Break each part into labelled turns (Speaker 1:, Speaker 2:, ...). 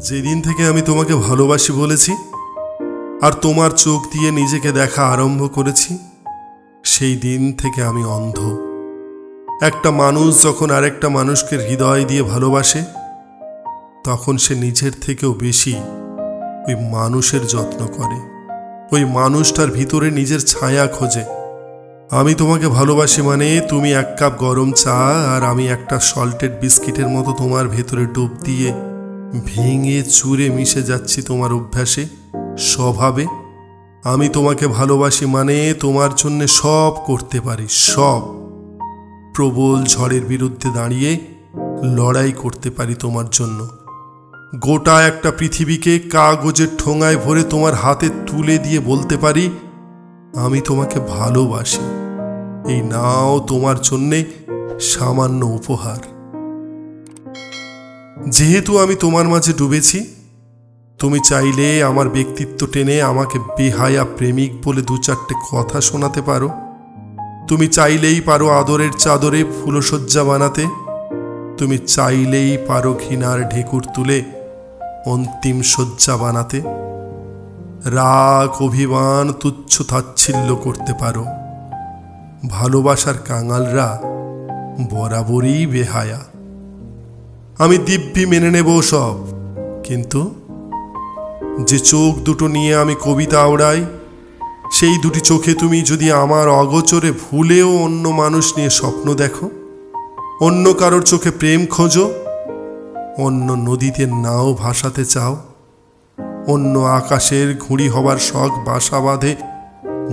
Speaker 1: যেদিন থেকে আমি তোমাকে ভালোবাসি বলেছি আর তোমার চোখ দিয়ে নিজেকে দেখা আরম্ভ করেছি, সেই দিন থেকে আমি অন্ধ। একটা মানুষ যখন আরেকটা মানুষকে হৃদয় দিয়ে ভালোবাসে, তখন সে নিজের থেকেও বেশি ওই মানুষের যত্ন করে, ওই মানুষটার ভিতরে নিজের ছায়া খোঁজে। আমি তোমাকে ভালোবাসি মানে তুমি এক কাপ গরম চা আর আমি একটা সল্টেড বিস্কিটের মতো তোমার ভেতরে ডুব দিয়ে ভেঙে চুরে মিশে যাচ্ছি তোমার অভ্যাসে, স্বভাবে। আমি তোমাকে ভালোবাসি মানে তোমার জন্য সব করতে পারি, সব। প্রবল ঝড়ের বিরুদ্ধে দাঁড়িয়ে লড়াই করতে পারি তোমার জন্য। গোটা একটা পৃথিবীকে কাগজের ঠোঙায় ভরে তোমার হাতে তুলে দিয়ে বলতে পারি, আমি তোমাকে ভালোবাসি। এই নাও তোমার জন্যে সামান্য উপহার। যেহেতু আমি তোমার মাঝে ডুবেছি, তুমি চাইলে আমার ব্যক্তিত্ব টেনে আমাকে বেহায়া প্রেমিক বলে দু চারটে কথা শোনাতে পারো। তুমি চাইলেই পারো আদরের চাদরে ফুলশয্যা বানাতে। তুমি চাইলেই পারো ঘৃণার ঢেকুর তুলে অন্তিম শয্যা বানাতে। রাগ, অভিমান, তুচ্ছ তাচ্ছিল্য করতে পারো। ভালোবাসার কাঙালরা বরাবরই বেহায়া। আমি দিব্যি মেনে নেব সব, কিন্তু যে চোখ দুটো নিয়ে আমি কবিতা আওড়াই, সেই দুটি চোখে তুমি যদি আমার অগোচরে ভুলেও অন্য মানুষ নিয়ে স্বপ্ন দেখো, অন্য কারোর চোখে প্রেম খোঁজো, অন্য নদীতে নাও ভাসাতে চাও, অন্য আকাশের ঘুড়ি হবার শখ বাসা বাঁধে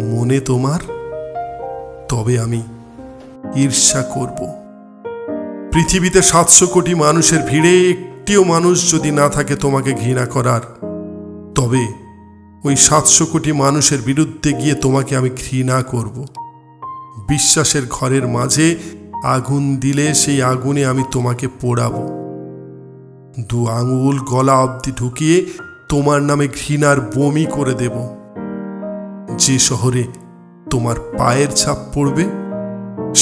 Speaker 1: মনে তোমার, তবে আমি ঈর্ষা করব। পৃথিবীতে 700 কোটি মানুষের ভিড়ে একটিও মানুষ যদি না থাকে তোমাকে ঘৃণা করার, তবে ওই 700 কোটি মানুষের বিরুদ্ধে গিয়ে তোমাকে আমি ঘৃণা করব। বিশ্বাসের ঘরের মাঝে আগুন দিলে সেই আগুনে আমি তোমাকে পোড়াবো। 2 আঙুল গলা অবধি ঢুকিয়ে তোমার নামে ঘৃণার বমি করে দেব। যে শহরে তোমার পায়ের ছাপ পড়বে,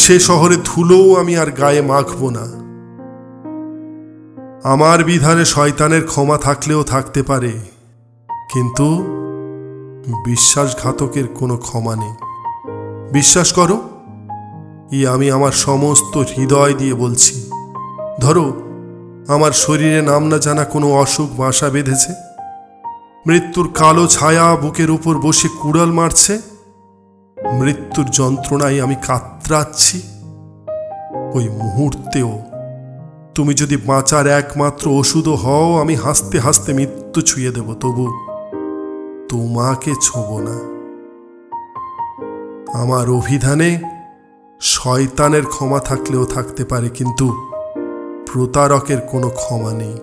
Speaker 1: সে শহরে ধুলোও আমি আর গায়ে মাখব না। আমার বিধানে শয়তানের ক্ষমা থাকলেও থাকতে পারে, কিন্তু বিশ্বাসঘাতকের কোনো ক্ষমা নেই। বিশ্বাস করো, আমি আমার সমস্ত হৃদয় দিয়ে বলছি। ধরো আমার শরীরে নাম না জানা কোনো অসুখ বাসা বেঁধেছে, মৃত্যুর কালো ছায়া বুকের উপর বসে কুড়াল মারছে, মৃত্যুর যন্ত্রণায় আমি কাতরাচ্ছি। ওই মুহূর্তেও তুমি যদি বাঁচার একমাত্র ওষুধও হও, আমি হাসতে হাসতে মৃত্যু ছুঁয়ে দেব, তবু তোমাকে ছোঁব না। আমার অভিধানে শয়তানের ক্ষমা থাকলেও থাকতে পারে, কিন্তু প্রতারকের কোনো ক্ষমা নেই,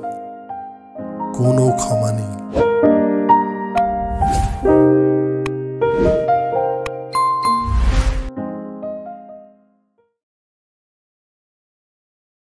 Speaker 1: কোনো ক্ষমা নেই।